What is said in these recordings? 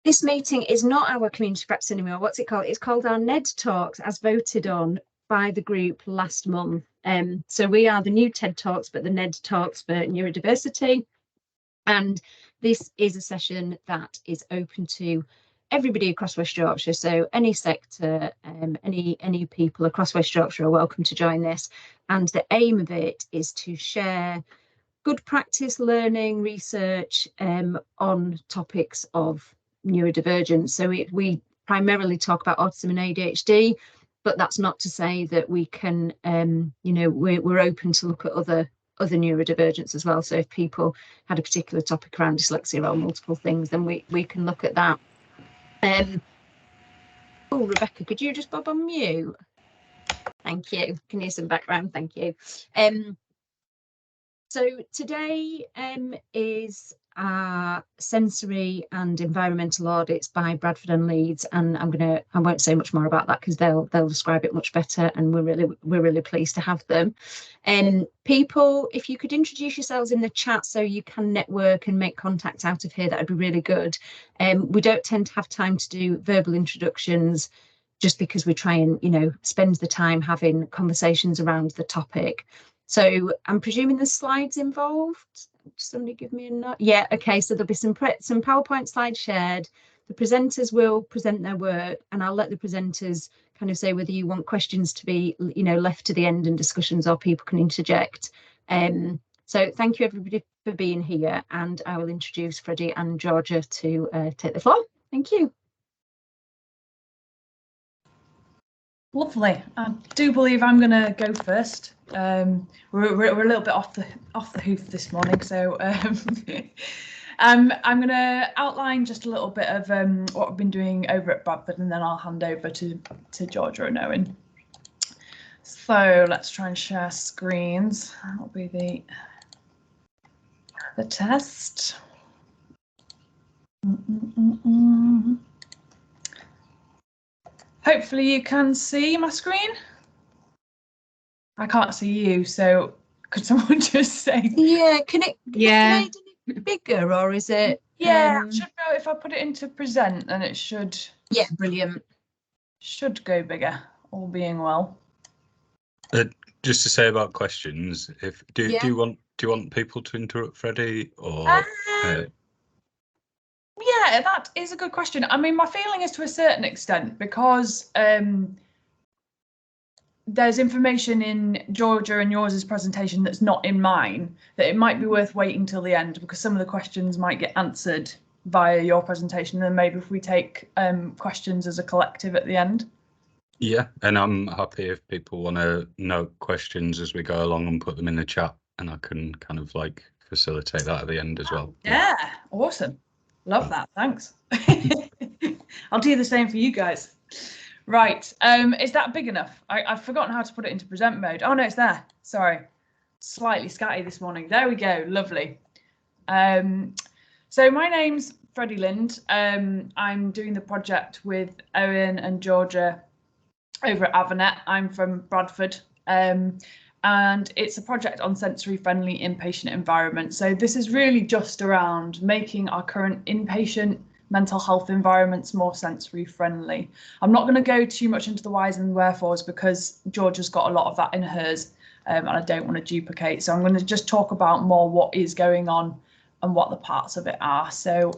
This meeting is not our community practice anymore. What's it called? It's called our NED Talks, as voted on by the group last month. So we are the new TED Talks, but the NED Talks for neurodiversity. And this is a session that is open to everybody across West Yorkshire. So any sector, any people across West Yorkshire are welcome to join this. And the aim of it is to share good practice, learning, research on topics of neurodivergence. So we primarily talk about autism and ADHD, but that's not to say that we can, we're open to look at other neurodivergence as well. So if people had a particular topic around dyslexia or multiple things, then we can look at that. Oh, Rebecca, could you just bob on mute? Thank you. Can hear some background. Thank you. So today is our sensory and environmental audits by Bradford and Leeds, and I won't say much more about that because they'll describe it much better, and we're really pleased to have them. People, if you could introduce yourselves in the chat so you can network and make contact out of here, that would be really good. We don't tend to have time to do verbal introductions just because we try and spend the time having conversations around the topic. So I'm presuming the slides involved. Somebody give me a nod. Yeah, okay, so there'll be some PowerPoint slides shared. The presenters will present their work, and I'll let the presenters kind of say whether you want questions to be left to the end and discussions, or people can interject. So thank you everybody for being here, and I will introduce Freddie and Georgia to take the floor. Thank you. Lovely. I do believe I'm going to go first. We're a little bit off the hoof this morning, so I'm going to outline just a little bit of what I've been doing over at Bradford, and then I'll hand over to Georgia and Owen. So let's try and share screens. That'll be the test. Hopefully you can see my screen. I can't see you, so could someone just say? Yeah, can it be made any bigger, or is it? Yeah, I should know if I put it into present, then it should. Yeah, brilliant. Should go bigger, all being well. Just to say about questions, do you want people to interrupt Freddie, or? Yeah, that is a good question. I mean, my feeling is to a certain extent, because there's information in Georgia and yours presentation that's not in mine, that it might be worth waiting till the end, because some of the questions might get answered via your presentation, and maybe if we take questions as a collective at the end. Yeah, and I'm happy if people want to note questions as we go along and put them in the chat, and I can kind of like facilitate that at the end as well. Yeah, awesome. Love that, thanks. I'll do the same for you guys. Right, is that big enough? I've forgotten how to put it into present mode. Oh no, it's there, sorry. Slightly scatty this morning. There we go, lovely. So my name's Freddie Lind. I'm doing the project with Owen and Georgia over at Avanet. I'm from Bradford. And it's a project on sensory friendly inpatient environment. So this is really just around making our current inpatient mental health environments more sensory friendly. I'm not going to go too much into the whys and wherefores because Georgia's got a lot of that in hers, and I don't want to duplicate. So I'm going to just talk about more what is going on and what the parts of it are. So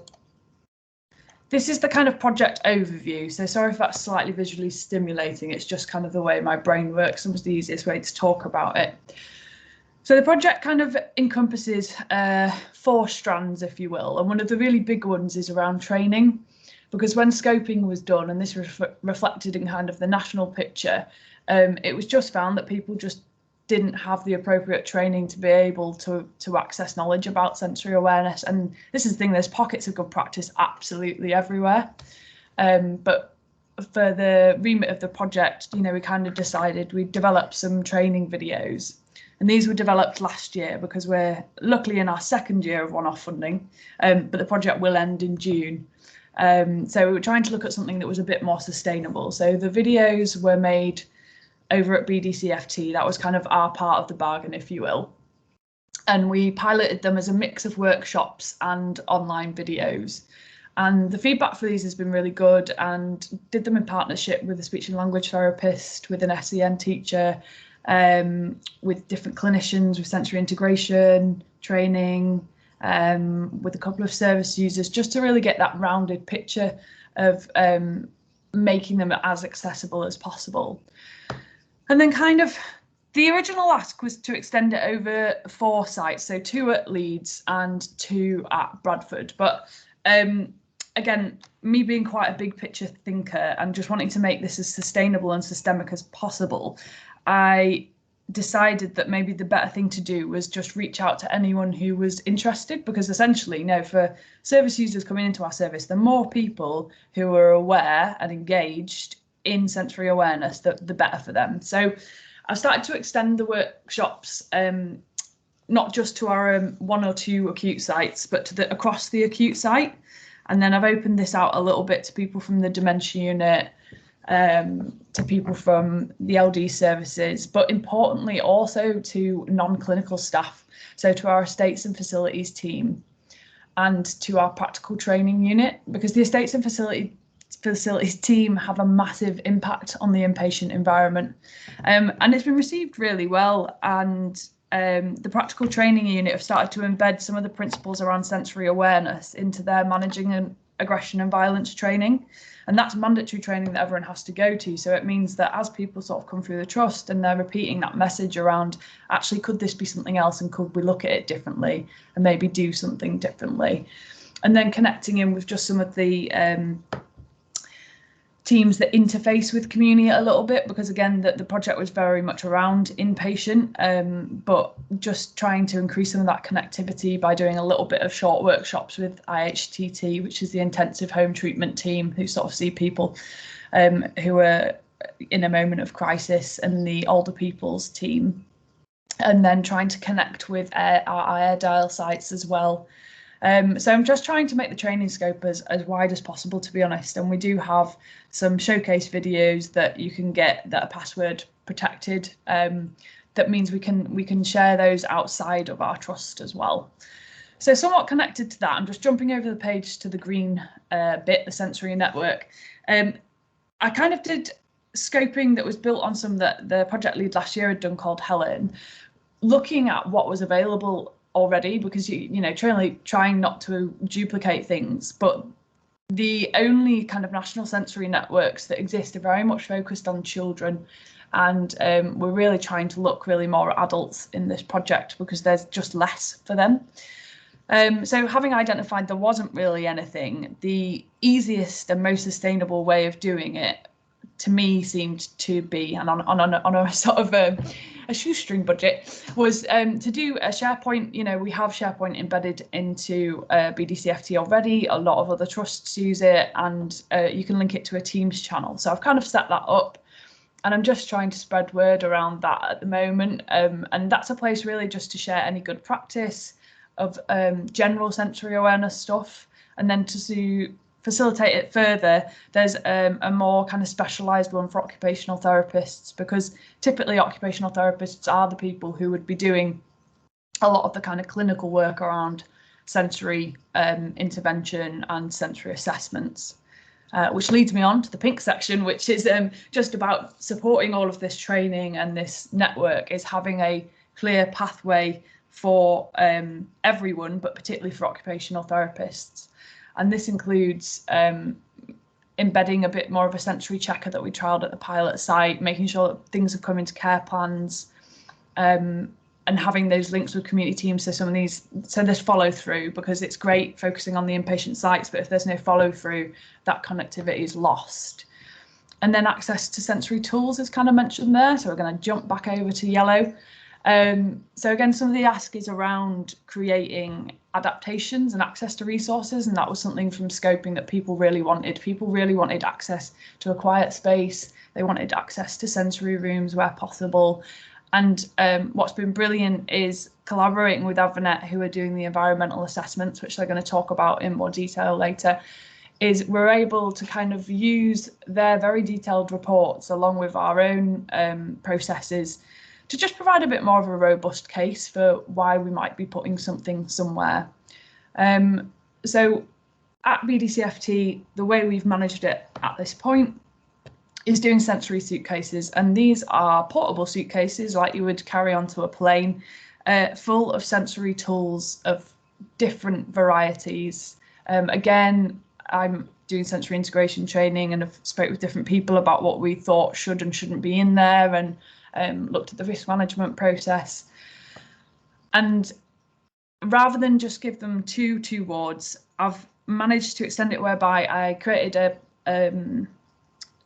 this is the kind of project overview. So sorry if that's slightly visually stimulating. It's just kind of the way my brain works and was the easiest way to talk about it. So the project kind of encompasses 4 strands, if you will. And one of the really big ones is around training, because when scoping was done, and this was reflected in kind of the national picture, it was just found that people just didn't have the appropriate training to be able to access knowledge about sensory awareness. And this is the thing, there's pockets of good practice absolutely everywhere. But for the remit of the project, we kind of decided we'd develop some training videos. And these were developed last year because we're luckily in our 2nd year of one-off funding, but the project will end in June. So we were trying to look at something that was a bit more sustainable. So the videos were made over at BDCFT. That was kind of our part of the bargain, if you will. and we piloted them as a mix of workshops and online videos. And the feedback for these has been really good, and did them in partnership with a speech and language therapist, with an SEN teacher, with different clinicians, with sensory integration training, with a couple of service users, just to really get that rounded picture of making them as accessible as possible. And then kind of the original ask was to extend it over 4 sites, so 2 at Leeds and 2 at Bradford. But again, me being quite a big picture thinker and just wanting to make this as sustainable and systemic as possible, I decided that maybe the better thing to do was just reach out to anyone who was interested, because essentially, for service users coming into our service, the more people who are aware and engaged in sensory awareness, the better for them. So I've started to extend the workshops, not just to our 1 or 2 acute sites, but to across the acute site. And then I've opened this out a little bit to people from the dementia unit, to people from the LD services, but importantly also to non-clinical staff, so to our estates and facilities team and to our practical training unit, because the estates and facilities team have a massive impact on the inpatient environment, and it's been received really well. And the practical training unit have started to embed some of the principles around sensory awareness into their managing aggression and violence training, and that's mandatory training that everyone has to go to. So it means that as people sort of come through the trust and they're repeating that message around, actually, could this be something else, and could we look at it differently and maybe do something differently, and then connecting in with just some of the teams that interface with community a little bit, because again, the project was very much around inpatient, but just trying to increase some of that connectivity by doing a little bit of short workshops with IHTT, which is the intensive home treatment team, who sort of see people who are in a moment of crisis, and the older people's team, and then trying to connect with our Airedale sites as well. So I'm just trying to make the training scope as wide as possible, to be honest. And we do have some showcase videos that you can get that are password protected. That means we can share those outside of our trust as well. So somewhat connected to that, I'm just jumping over the page to the green bit, the sensory network. I kind of did scoping that was built on some that the project lead last year had done, called Helen, looking at what was available already, because trying not to duplicate things, but the only kind of national sensory networks that exist are very much focused on children, and we're really trying to look really more at adults in this project, because there's just less for them. So having identified there wasn't really anything, the easiest and most sustainable way of doing it to me seemed to be, and on a sort of a shoestring budget, was to do a SharePoint. We have SharePoint embedded into BDCFT already. A lot of other trusts use it, and you can link it to a Teams channel. So I've kind of set that up, and I'm just trying to spread word around that at the moment. And that's a place really just to share any good practice of general sensory awareness stuff, and then to facilitate it further, there's a more kind of specialised one for occupational therapists, because typically occupational therapists are the people who would be doing a lot of the kind of clinical work around sensory intervention and sensory assessments, which leads me on to the pink section, which is just about supporting all of this training, and this network is having a clear pathway for everyone, but particularly for occupational therapists. And this includes embedding a bit more of a sensory checker that we trialled at the pilot site, making sure that things have come into care plans, and having those links with community teams. So there's follow through, because it's great focusing on the inpatient sites, but if there's no follow through, that connectivity is lost. And then access to sensory tools is kind of mentioned there. So we're going to jump back over to yellow. So again, some of the ask is around creating adaptations and access to resources, and that was something from scoping that people really wanted. People really wanted access to a quiet space. They wanted access to sensory rooms where possible. And what's been brilliant is collaborating with Avanet, who are doing the environmental assessments, which they're going to talk about in more detail later, is we're able to kind of use their very detailed reports along with our own processes to just provide a bit more of a robust case for why we might be putting something somewhere. So at BDCFT, the way we've managed it at this point is doing sensory suitcases, and these are portable suitcases like you would carry onto a plane, full of sensory tools of different varieties. Again, I'm doing sensory integration training and have spoke with different people about what we thought should and shouldn't be in there, and looked at the risk management process. And rather than just give them two wards, I've managed to extend it whereby I created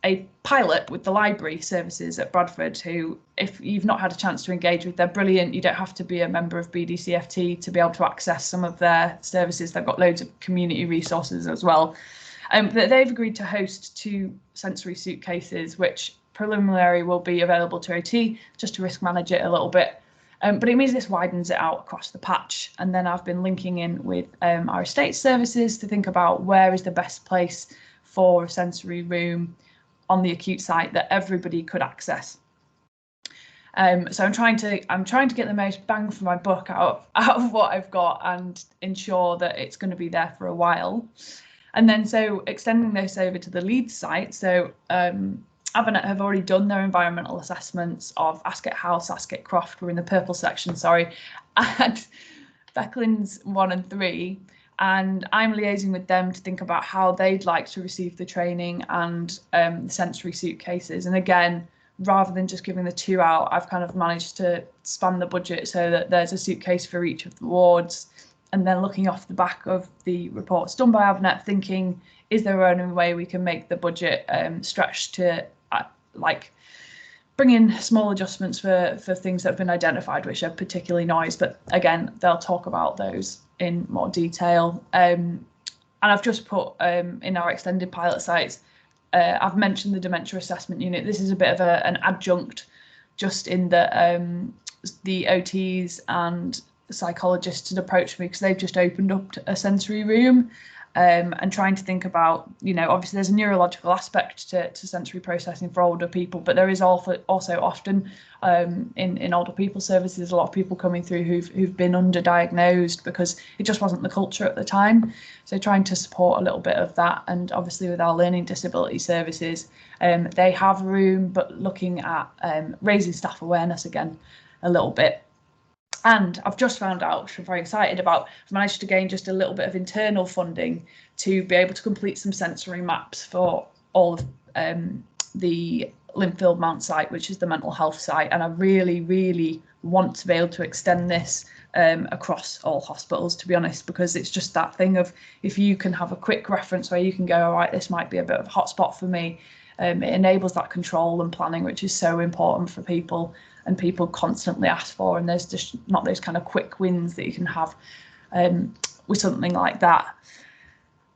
a pilot with the library services at Bradford, who, if you've not had a chance to engage with, they're brilliant. You don't have to be a member of BDCFT to be able to access some of their services. They've got loads of community resources as well. But they've agreed to host 2 sensory suitcases, which preliminary will be available to OT, just to risk manage it a little bit. But it means this widens it out across the patch. And then I've been linking in with our estate services to think about where is the best place for a sensory room on the acute site that everybody could access. So I'm trying to get the most bang for my buck out of what I've got and ensure that it's going to be there for a while. And then so extending this over to the Leeds site. So Avanet have already done their environmental assessments of Ascot House, Ascot Croft, we're in the purple section, sorry, and Becklands 1 and 3. And I'm liaising with them to think about how they'd like to receive the training and the sensory suitcases. And again, rather than just giving the 2 out, I've kind of managed to span the budget so that there's a suitcase for each of the wards. And then looking off the back of the reports done by Avanet, thinking, is there any way we can make the budget stretch to like bring in small adjustments for things that have been identified, which are particularly noise. But again, they'll talk about those in more detail. And I've just put in our extended pilot sites, I've mentioned the dementia assessment unit. This is a bit of an adjunct, just in that the OTs and psychologists had approached me because they've just opened up a sensory room, and trying to think about, obviously there's a neurological aspect to sensory processing for older people, but there is also often in older people services a lot of people coming through who've been underdiagnosed because it just wasn't the culture at the time. So trying to support a little bit of that, and obviously with our learning disability services, they have room, but looking at raising staff awareness again a little bit. And I've just found out, which I'm very excited about, I've managed to gain just a little bit of internal funding to be able to complete some sensory maps for all of the Linfield Mount site, which is the mental health site. And I really, really want to be able to extend this across all hospitals, to be honest, because it's just that thing of, if you can have a quick reference where you can go, all right, this might be a bit of a hotspot for me. It enables that control and planning, which is so important for people, and people constantly ask for, and there's just not those kind of quick wins that you can have with something like that.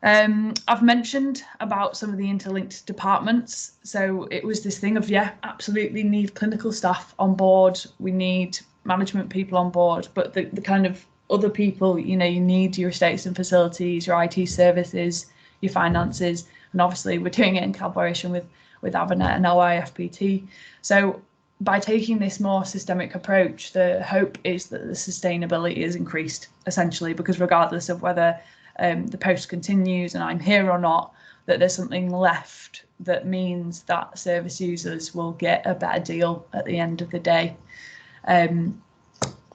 I've mentioned about some of the interlinked departments. So it was this thing of, yeah, absolutely need clinical staff on board. We need management people on board, but the kind of other people, you need your estates and facilities, your IT services, your finances, and obviously we're doing it in collaboration with Avanet and LIFPT. So by taking this more systemic approach, the hope is that the sustainability is increased, essentially, because regardless of whether the post continues and I'm here or not, that there's something left that means that service users will get a better deal at the end of the day.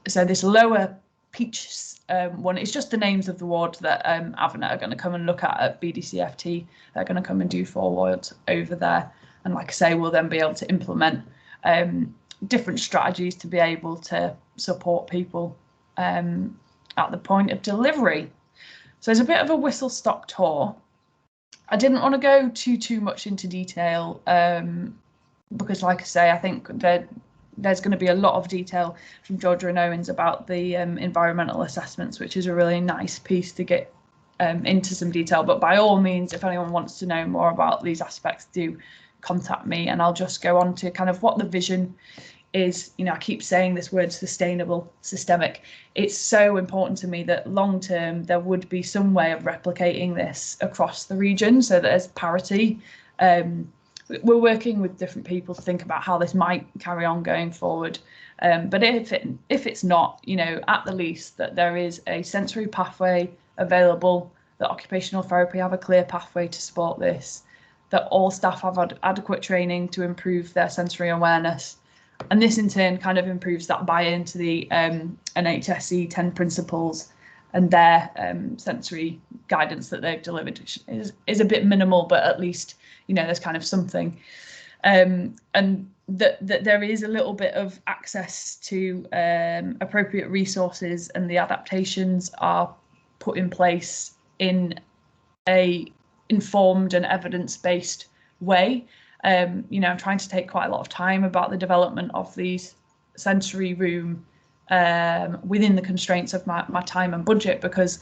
So this lower peach one is just the names of the wards that Avanet are going to come and look at BDCFT. They're going to come and do 4 wards over there. And like I say, we'll then be able to implement different strategies to be able to support people at the point of delivery. So it's a bit of a whistle-stop tour. I didn't want to go too much into detail because, like I say, I think that there's going to be a lot of detail from Georgia and Owens about the environmental assessments, which is a really nice piece to get into some detail. But by all means, if anyone wants to know more about these aspects, do contact me, and I'll just go on to kind of what the vision is. I keep saying this word sustainable, systemic. It's so important to me that long term there would be some way of replicating this across the region so that there's parity. we're working with different people to think about how this might carry on going forward. But if it's not, you know, at the least that there is a sensory pathway available, that occupational therapy have a clear pathway to support this, that all staff have adequate training to improve their sensory awareness. And this in turn kind of improves that buy-in to the NHSE 10 principles and their sensory guidance that they've delivered, which is a bit minimal, but at least, you know, there's kind of something. And that there is a little bit of access to appropriate resources, and the adaptations are put in place in a informed and evidence-based way. You know, I'm trying to take quite a lot of time about the development of these sensory room within the constraints of my time and budget, because,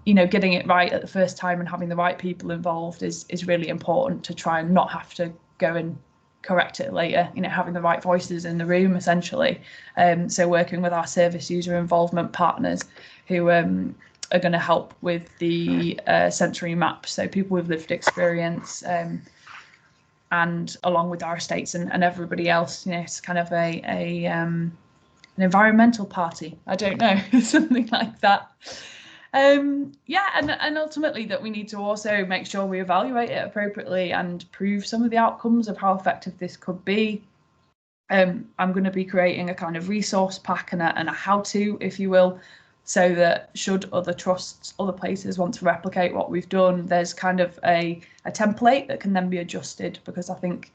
you know, getting it right at the first time and having the right people involved is really important to try and not have to go and correct it later, you know, having the right voices in the room essentially. So working with our service user involvement partners who are going to help with the sensory maps, so people with lived experience, and along with our estates and everybody else, you know, it's kind of an environmental party, I don't know, something like that. Yeah, and ultimately that we need to also make sure we evaluate it appropriately and prove some of the outcomes of how effective this could be. I'm going to be creating a kind of resource pack and a how-to, if you will, so that should other trusts, other places want to replicate what we've done, there's kind of a template that can then be adjusted, because I think,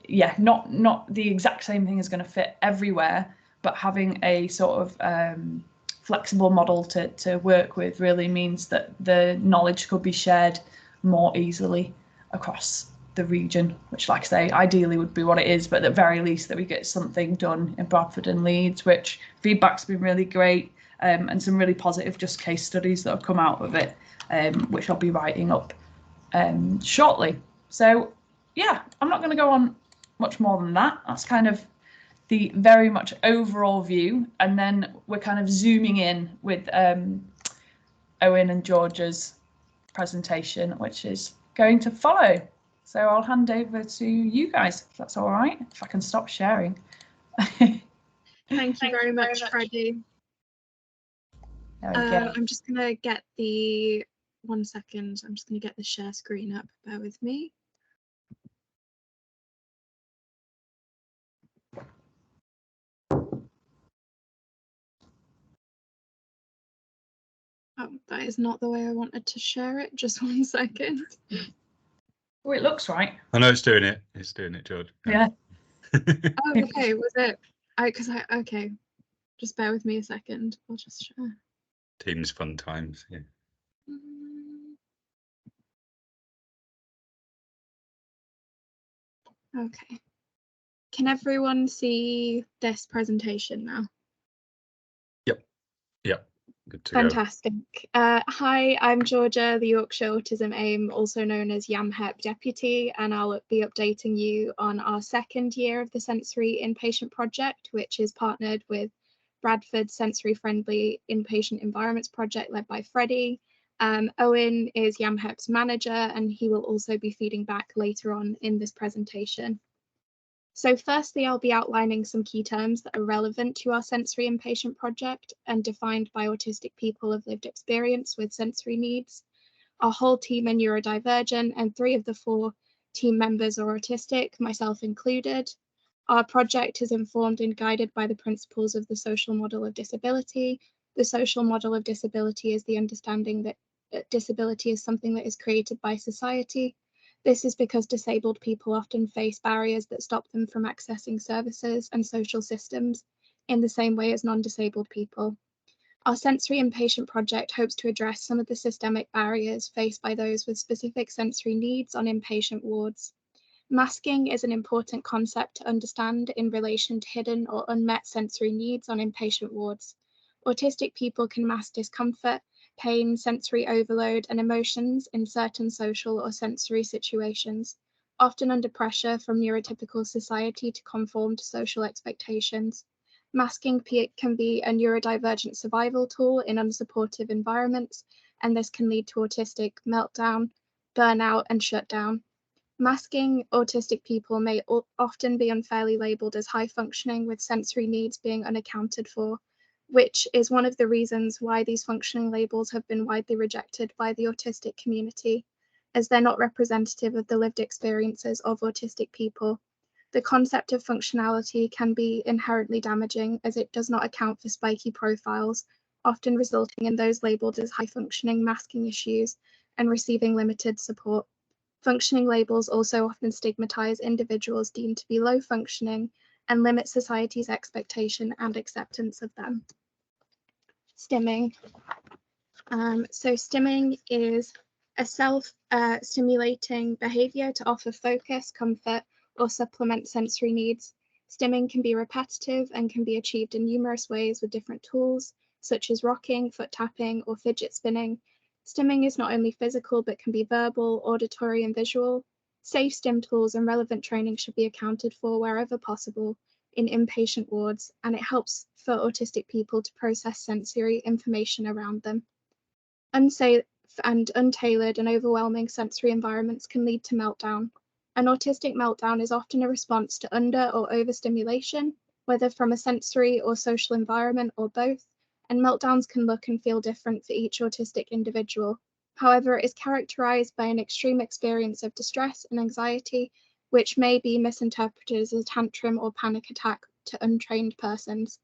yeah, not the exact same thing is going to fit everywhere, but having a sort of flexible model to work with really means that the knowledge could be shared more easily across the region, which, like I say, ideally would be what it is, but at the very least that we get something done in Bradford and Leeds, which feedback's been really great, and some really positive just case studies that have come out of it, which I'll be writing up shortly. So yeah, I'm not going to go on much more than that. That's kind of the very much overall view, and then we're kind of zooming in with Owen and Georgia's presentation, which is going to follow. So I'll hand over to you guys, if that's all right, if I can stop sharing. Thank you very much, Freddie. I'm just going to get the, 1 second, I'm just going to get the share screen up, bear with me. Oh, that is not the way I wanted to share it, just 1 second. Oh, it looks right. I know it's doing it. It's doing it, George. Yeah. Oh, okay, was it? Okay, just bear with me a second. I'll just share. Teams fun times, yeah. Okay. Can everyone see this presentation now? Yep. Good to Fantastic. Hi, I'm Georgia, the Yorkshire Autism AIM, also known as YAMHEP Deputy, and I'll be updating you on our second year of the Sensory Inpatient Project, which is partnered with Bradford Sensory Friendly Inpatient Environments Project led by Freddie. Owen is YAMHEP's manager, and he will also be feeding back later on in this presentation. So firstly, I'll be outlining some key terms that are relevant to our sensory inpatient project and defined by autistic people of lived experience with sensory needs. Our whole team are neurodivergent, and 3 of the 4 team members are autistic, myself included. Our project is informed and guided by the principles of the social model of disability. The social model of disability is the understanding that disability is something that is created by society. This is because disabled people often face barriers that stop them from accessing services and social systems in the same way as non-disabled people. Our sensory inpatient project hopes to address some of the systemic barriers faced by those with specific sensory needs on inpatient wards. Masking is an important concept to understand in relation to hidden or unmet sensory needs on inpatient wards. Autistic people can mask discomfort, pain, sensory overload, and emotions in certain social or sensory situations, often under pressure from neurotypical society to conform to social expectations. Masking can be a neurodivergent survival tool in unsupportive environments, and this can lead to autistic meltdown, burnout, and shutdown. Masking autistic people may often be unfairly labelled as high functioning, with sensory needs being unaccounted for, which is one of the reasons why these functioning labels have been widely rejected by the autistic community, as they're not representative of the lived experiences of autistic people. The concept of functionality can be inherently damaging, as it does not account for spiky profiles, often resulting in those labelled as high functioning masking issues and receiving limited support. Functioning labels also often stigmatise individuals deemed to be low functioning and limit society's expectation and acceptance of them. Stimming. So stimming is a self-stimulating behaviour to offer focus, comfort, or supplement sensory needs. Stimming can be repetitive and can be achieved in numerous ways with different tools, such as rocking, foot tapping, or fidget spinning. Stimming is not only physical, but can be verbal, auditory, and visual. Safe stim tools and relevant training should be accounted for wherever possible in inpatient wards, and it helps for autistic people to process sensory information around them. Unsafe and untailored and overwhelming sensory environments can lead to meltdown. An autistic meltdown is often a response to under or overstimulation, whether from a sensory or social environment or both, and meltdowns can look and feel different for each autistic individual. However, it is characterized by an extreme experience of distress and anxiety, which may be misinterpreted as a tantrum or panic attack to untrained persons.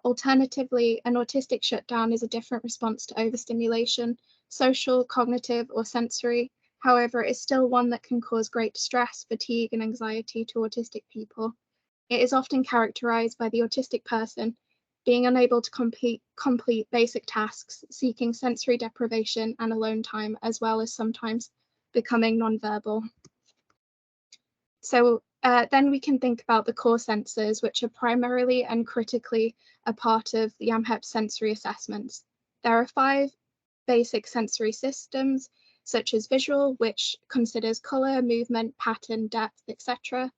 Alternatively, an autistic shutdown is a different response to overstimulation, social, cognitive, or sensory. However, it is still one that can cause great distress, fatigue, and anxiety to autistic people. It is often characterized by the autistic person being unable to complete basic tasks, seeking sensory deprivation and alone time, as well as sometimes becoming nonverbal. So then we can think about the core sensors, which are primarily and critically a part of the AMHEP sensory assessments. There are 5 basic sensory systems, such as visual, which considers colour, movement, pattern, depth, etc.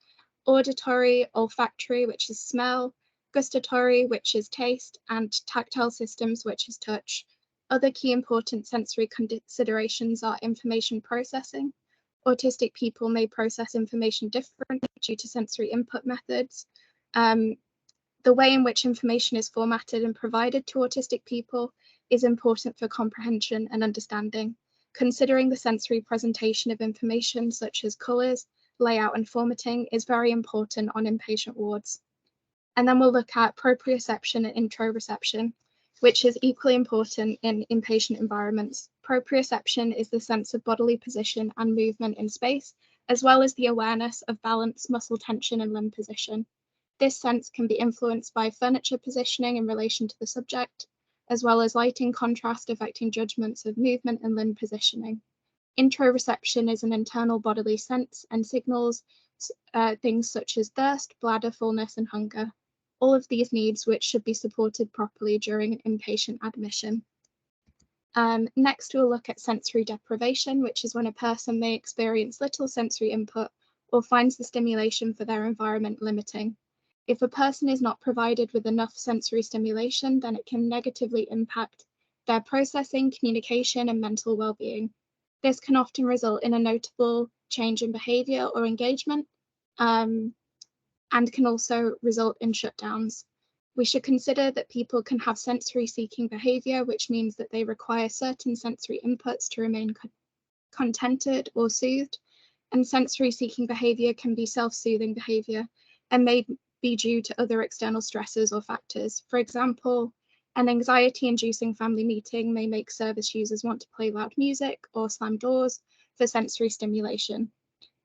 Auditory, olfactory, which is smell, gustatory, which is taste, and tactile systems, which is touch. Other key important sensory considerations are information processing. Autistic people may process information differently due to sensory input methods. The way in which information is formatted and provided to autistic people is important for comprehension and understanding. Considering the sensory presentation of information, such as colours, layout, and formatting, is very important on inpatient wards. And then we'll look at proprioception and interoception, which is equally important in inpatient environments. Proprioception is the sense of bodily position and movement in space, as well as the awareness of balance, muscle tension, and limb position. This sense can be influenced by furniture positioning in relation to the subject, as well as lighting contrast affecting judgments of movement and limb positioning. Interoception is an internal bodily sense and signals things such as thirst, bladder fullness, and hunger. All of these needs which should be supported properly during an inpatient admission. Next, we'll look at sensory deprivation, which is when a person may experience little sensory input or finds the stimulation for their environment limiting. If a person is not provided with enough sensory stimulation, then it can negatively impact their processing, communication, and mental well-being. This can often result in a notable change in behaviour or engagement, and can also result in shutdowns. We should consider that people can have sensory seeking behaviour, which means that they require certain sensory inputs to remain contented or soothed, and sensory seeking behaviour can be self-soothing behaviour and may be due to other external stressors or factors. For example, an anxiety-inducing family meeting may make service users want to play loud music or slam doors for sensory stimulation.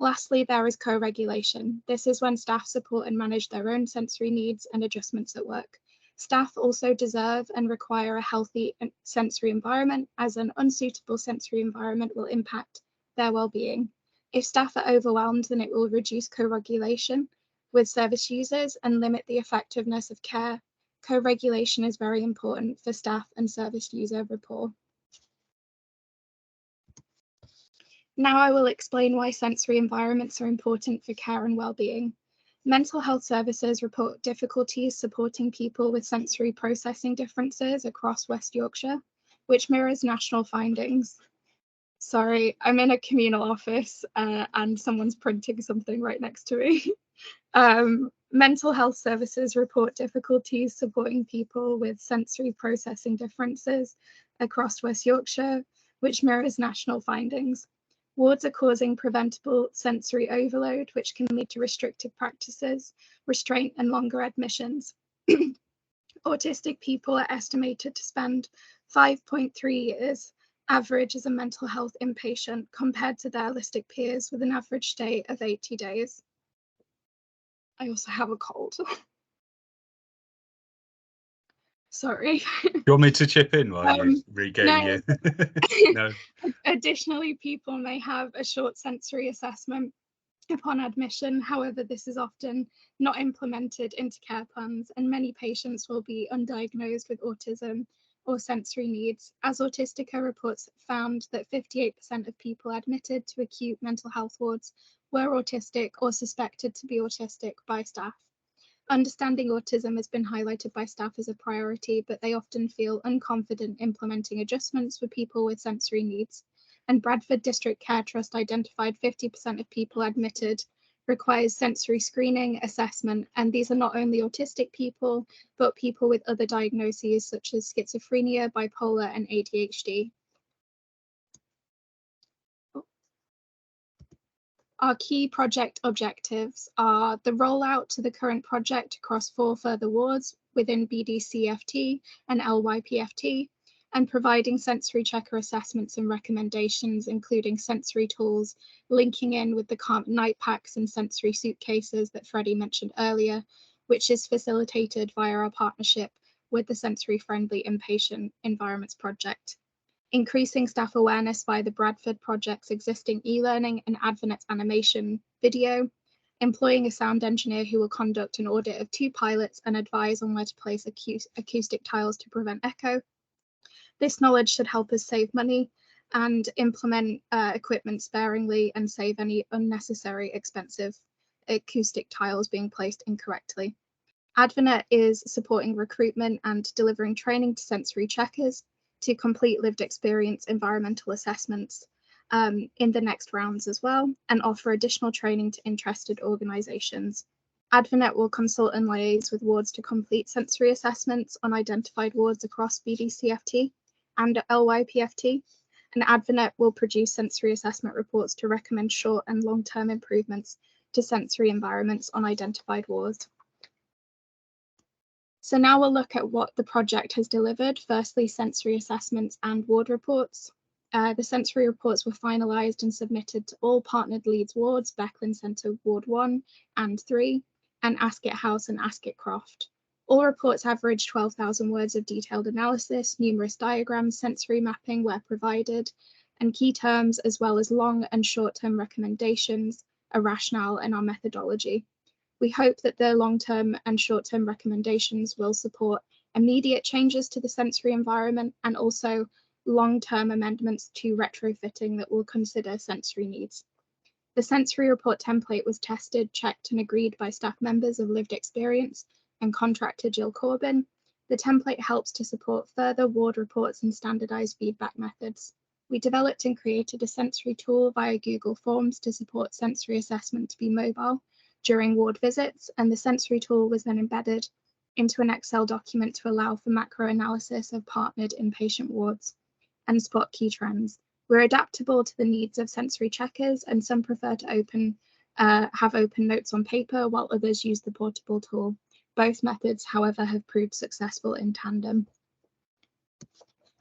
Lastly, there is co-regulation. This is when staff support and manage their own sensory needs and adjustments at work. Staff also deserve and require a healthy sensory environment, as an unsuitable sensory environment will impact their well-being. If staff are overwhelmed, then it will reduce co-regulation with service users and limit the effectiveness of care. Co-regulation is very important for staff and service user rapport. Now I will explain why sensory environments are important for care and well-being. Mental health services report difficulties supporting people with sensory processing differences across West Yorkshire, which mirrors national findings. Sorry, I'm in a communal office and someone's printing something right next to me. Mental health services report difficulties supporting people with sensory processing differences across West Yorkshire, which mirrors national findings. Wards are causing preventable sensory overload, which can lead to restrictive practices, restraint, and longer admissions. Autistic people are estimated to spend 5.3 years average as a mental health inpatient compared to their holistic peers with an average stay of 80 days. I also have a cold. Sorry. Do you want me to chip in while you regain no. your... No. Additionally, people may have a short sensory assessment upon admission. However, this is often not implemented into care plans, and many patients will be undiagnosed with autism or sensory needs. As Autistica reports found that 58% of people admitted to acute mental health wards were autistic or suspected to be autistic by staff. Understanding autism has been highlighted by staff as a priority, but they often feel unconfident implementing adjustments for people with sensory needs. And Bradford District Care Trust identified 50% of people admitted requires sensory screening, assessment, and these are not only autistic people, but people with other diagnoses such as schizophrenia, bipolar, and ADHD. Our key project objectives are the rollout to the current project across 4 further wards within BDCFT and LYPFT, and providing sensory checker assessments and recommendations, including sensory tools, linking in with the night packs and sensory suitcases that Freddie mentioned earlier, which is facilitated via our partnership with the Sensory Friendly Inpatient Environments Project. Increasing staff awareness by the Bradford project's existing e-learning and AdvaNet's animation video, employing a sound engineer who will conduct an audit of 2 pilots and advise on where to place acoustic tiles to prevent echo. This knowledge should help us save money and implement equipment sparingly and save any unnecessary expensive acoustic tiles being placed incorrectly. AdvaNet is supporting recruitment and delivering training to sensory checkers to complete lived experience environmental assessments in the next rounds as well, and offer additional training to interested organisations. AdvaNet will consult and liaise with wards to complete sensory assessments on identified wards across BDCFT and LYPFT, and AdvaNet will produce sensory assessment reports to recommend short and long-term improvements to sensory environments on identified wards. So now we'll look at what the project has delivered. Firstly, sensory assessments and ward reports. The sensory reports were finalised and submitted to all partnered Leeds wards, Beckland Centre Ward 1 and 3, and Ascot House and Ascot Croft. All reports average 12,000 words of detailed analysis, numerous diagrams, sensory mapping where provided, and key terms, as well as long and short-term recommendations, a rationale, and our methodology. We hope that the long-term and short-term recommendations will support immediate changes to the sensory environment and also long-term amendments to retrofitting that will consider sensory needs. The sensory report template was tested, checked, and agreed by staff members of lived experience and contractor Jill Corbin. The template helps to support further ward reports and standardised feedback methods. We developed and created a sensory tool via Google Forms to support sensory assessment to be mobile during ward visits, and the sensory tool was then embedded into an Excel document to allow for macro analysis of partnered inpatient wards and spot key trends. We're adaptable to the needs of sensory checkers, and some prefer to have open notes on paper, while others use the portable tool. Both methods, however, have proved successful in tandem.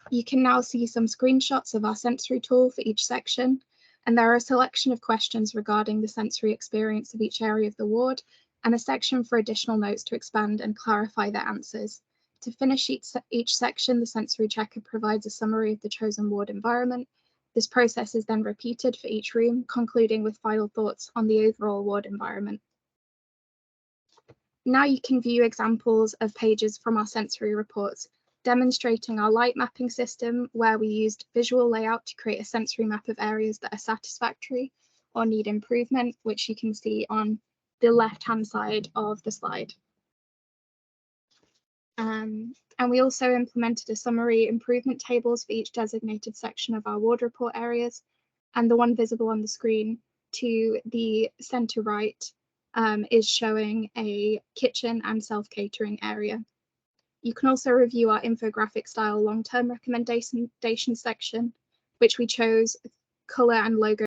You can now see some screenshots of our sensory tool for each section, and there are a selection of questions regarding the sensory experience of each area of the ward, and a section for additional notes to expand and clarify their answers. To finish each section, the sensory checker provides a summary of the chosen ward environment. This process is then repeated for each room, concluding with final thoughts on the overall ward environment. Now you can view examples of pages from our sensory reports, demonstrating our light mapping system, where we used visual layout to create a sensory map of areas that are satisfactory or need improvement, which you can see on the left-hand side of the slide. And we also implemented a summary improvement tables for each designated section of our ward report areas. And the one visible on the screen to the centre right is showing a kitchen and self-catering area. You can also review our infographic style long-term recommendation section, which we chose colour and logo